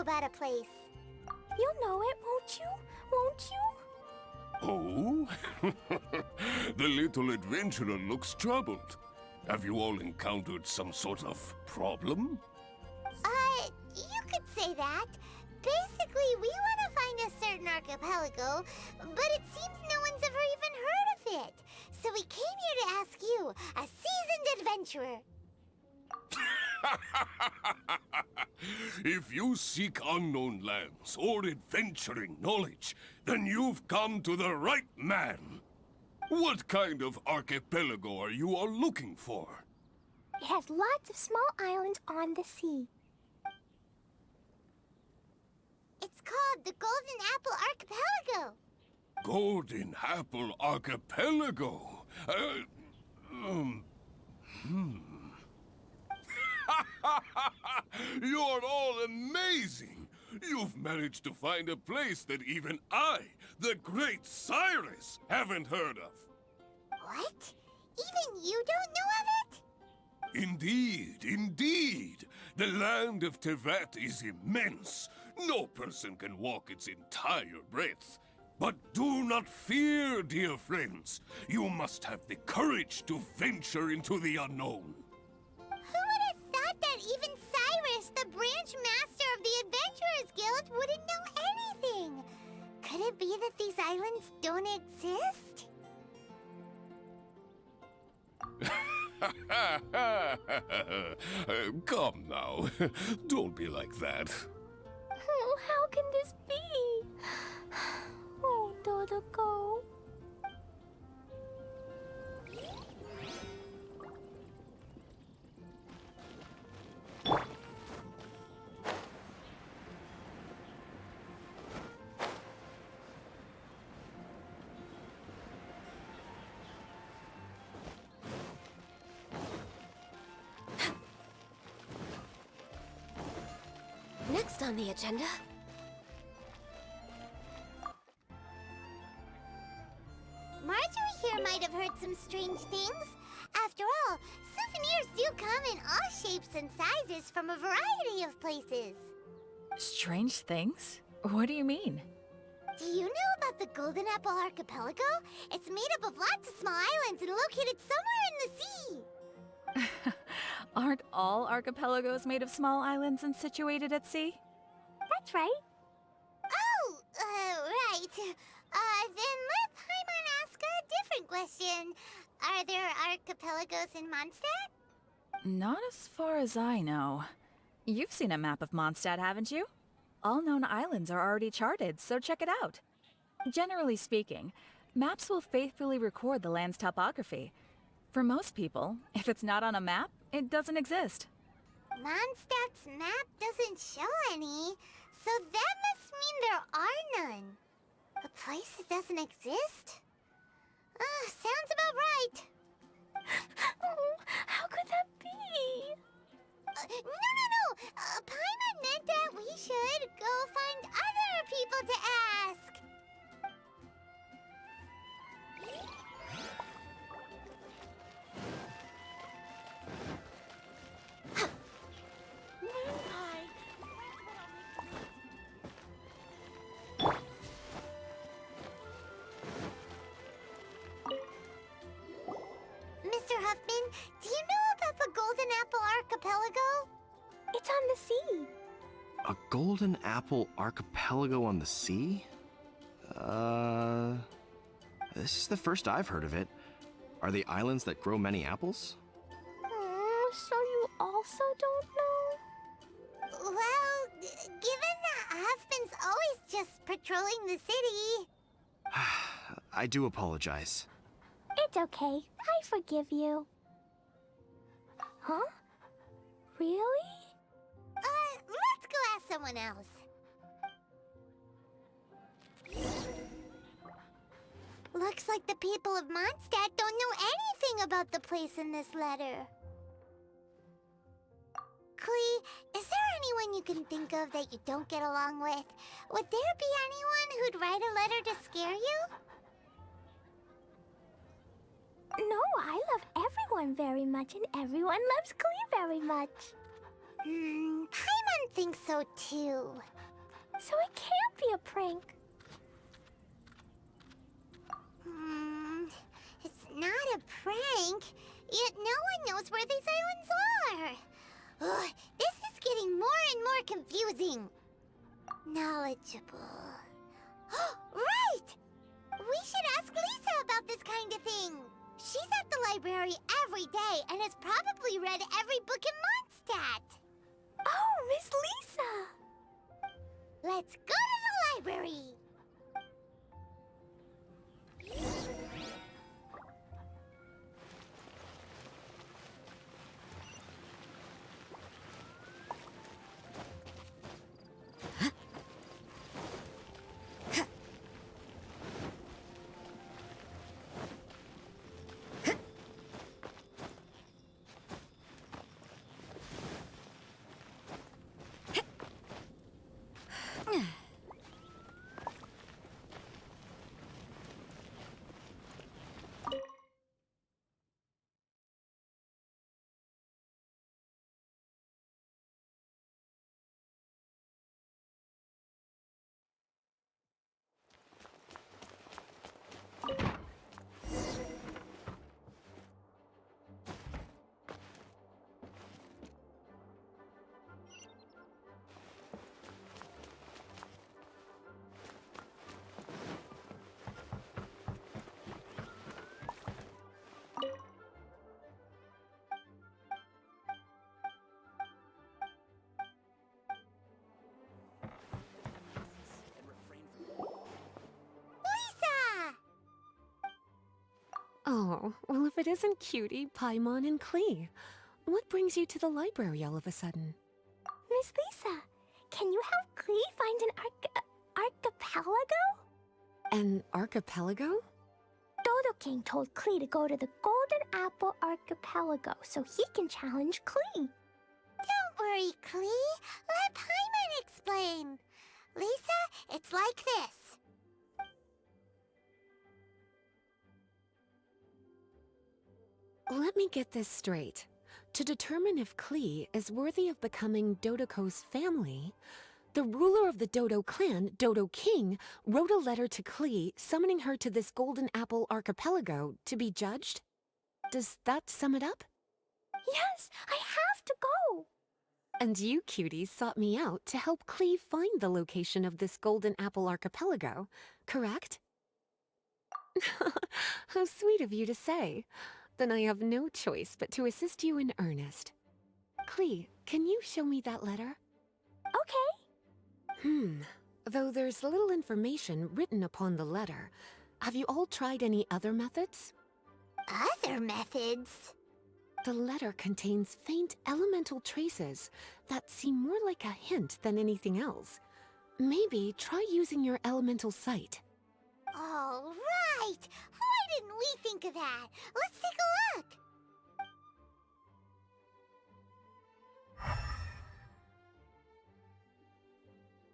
about a place. You'll know it, won't you? Won't you? Oh? The little adventurer looks troubled. Have you all encountered some sort of problem? You could say that. Basically, we want to find a certain archipelago, but it seems no one's ever even heard of it. So we came here to ask you, a seasoned adventurer. If you seek unknown lands or adventuring knowledge, then you've come to the right man. What kind of archipelago are you all looking for? It has lots of small islands on the sea. It's called the Golden Apple Archipelago. Golden Apple Archipelago? You're all amazing! You've managed to find a place that even I, the great Cyrus, haven't heard of. What? Even you don't know of it? Indeed, indeed. The land of Tevat is immense. No person can walk its entire breadth. But do not fear, dear friends. You must have the courage to venture into the unknown. Who would have thought that even Cyrus, the branch master of the Adventurers Guild, wouldn't know anything? Could it be that these islands don't exist? Come now. Don't be like that. Oh, how can this be? Oh, Dodoco. Next on the agenda. Marjorie here might have heard some strange things. After all, souvenirs do come in all shapes and sizes from a variety of places. Strange things? What do you mean? Do you know about the Golden Apple Archipelago? It's made up of lots of small islands and located somewhere in the sea. Aren't all archipelagos made of small islands and situated at sea? That's right. Oh, right. Then let Paimon ask a different question. Are there archipelagos in Mondstadt? Not as far as I know. You've seen a map of Mondstadt, haven't you? All known islands are already charted, so check it out. Generally speaking, maps will faithfully record the land's topography. For most people, if it's not on a map, it doesn't exist. Mondstadt's map doesn't show any, so that must mean there are none. A place that doesn't exist? Sounds about right. Oh, how could that be? No. Paimon meant that we should go find other people to ask. Mr. Huffman, do you know about the Golden Apple Archipelago? It's on the sea. A golden apple archipelago on the sea? This is the first I've heard of it. Are the islands that grow many apples? So you also don't know? Well, given that Huffman's always just patrolling the city. I do apologize. It's okay. I forgive you. Huh? Really? Let's go ask someone else. Looks like the people of Mondstadt don't know anything about the place in this letter. Klee, is there anyone you can think of that you don't get along with? Would there be anyone who'd write a letter to scare you? No, I love everyone very much, and everyone loves Klee very much. Paimon thinks so too. So it can't be a prank. It's not a prank, yet no one knows where these islands are. Ugh, this is getting more and more confusing. Knowledgeable. Right! We should ask Lisa about this kind of thing. She's at the library every day and has probably read every book in Mondstadt. Oh, Miss Lisa! Let's go to the library. Lisa! Oh, well, if it isn't Cutie, Paimon, and Klee. What brings you to the library all of a sudden? Miss Lisa, can you help Klee find an archipelago? An archipelago? Dodo King told Klee to go to the Golden Apple Archipelago so he can challenge Klee. Don't worry, Klee. Let Paimon explain. Lisa, it's like this. Let me get this straight. To determine if Klee is worthy of becoming Dodoko's family, the ruler of the Dodo clan, Dodo King, wrote a letter to Klee summoning her to this Golden Apple Archipelago to be judged? Does that sum it up? Yes, I have to go. And you, cuties, sought me out to help Klee find the location of this Golden Apple Archipelago, correct? How sweet of you to say. Then I have no choice but to assist you in earnest. Klee, can you show me that letter? Okay. Though there's little information written upon the letter, have you all tried any other methods? Other methods? The letter contains faint elemental traces that seem more like a hint than anything else. Maybe try using your elemental sight. Oh, right! Why didn't we think of that? Let's take a look!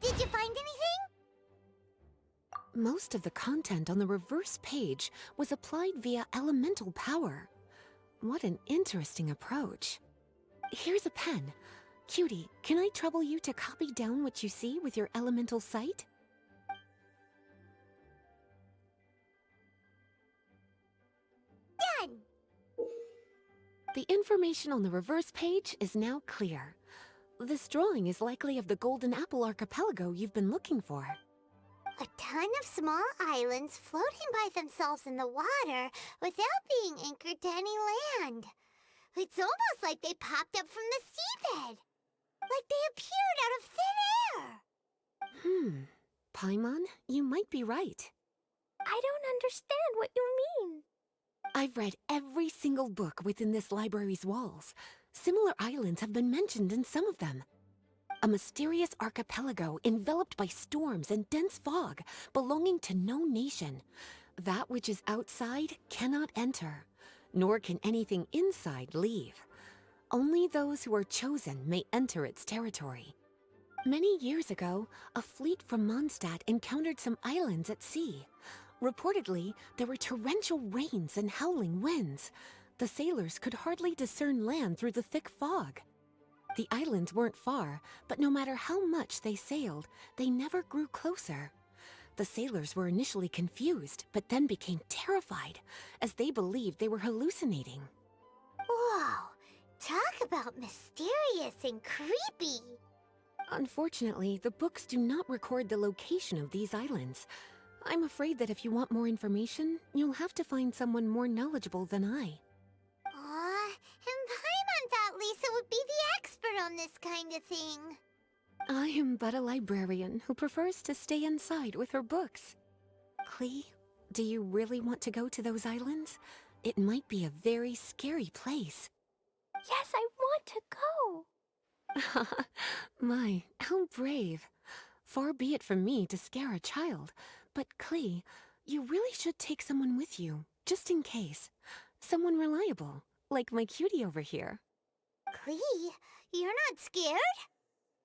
Did you find anything? Most of the content on the reverse page was applied via elemental power. What an interesting approach. Here's a pen. Cutie, can I trouble you to copy down what you see with your elemental sight? Done! The information on the reverse page is now clear. This drawing is likely of the Golden Apple Archipelago you've been looking for. A ton of small islands floating by themselves in the water without being anchored to any land. It's almost like they popped up from the seabed. Like they appeared out of thin air. Paimon, you might be right. I don't understand what you mean. I've read every single book within this library's walls. Similar islands have been mentioned in some of them. A mysterious archipelago enveloped by storms and dense fog, belonging to no nation. That which is outside cannot enter, nor can anything inside leave. Only those who are chosen may enter its territory. Many years ago, a fleet from Mondstadt encountered some islands at sea. Reportedly, there were torrential rains and howling winds. The sailors could hardly discern land through the thick fog. The islands weren't far, but no matter how much they sailed, they never grew closer. The sailors were initially confused, but then became terrified, as they believed they were hallucinating. Whoa, talk about mysterious and creepy. Unfortunately, the books do not record the location of these islands. I'm afraid that if you want more information, you'll have to find someone more knowledgeable than I. And Paimon thought Lisa would be the expert on this kind of thing. I am but a librarian who prefers to stay inside with her books. Klee, do you really want to go to those islands? It might be a very scary place. Yes, I want to go. My, how brave. Far be it from me to scare a child, but Klee, you really should take someone with you, just in case. Someone reliable, like my cutie over here. Klee, you're not scared?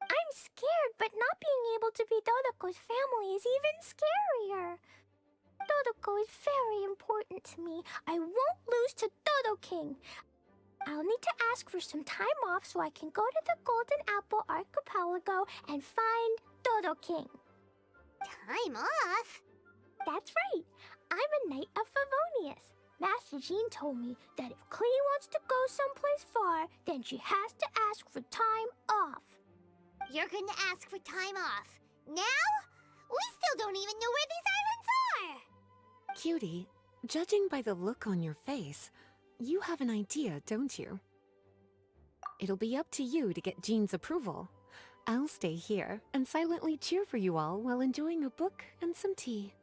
I'm scared, but not being able to be Dodoko's family is even scarier. Dodoko is very important to me. I won't lose to Dodo King. I'll need to ask for some time off so I can go to the Golden Apple Archipelago and find Dodo King. Time off? That's right. I'm a Knight of Favonius. Master Jean told me that if Klee wants to go someplace far, then she has to ask for time off. You're going to ask for time off. Now? We still don't even know where these islands are. Cutie, judging by the look on your face, you have an idea, don't you? It'll be up to you to get Jean's approval. I'll stay here and silently cheer for you all while enjoying a book and some tea.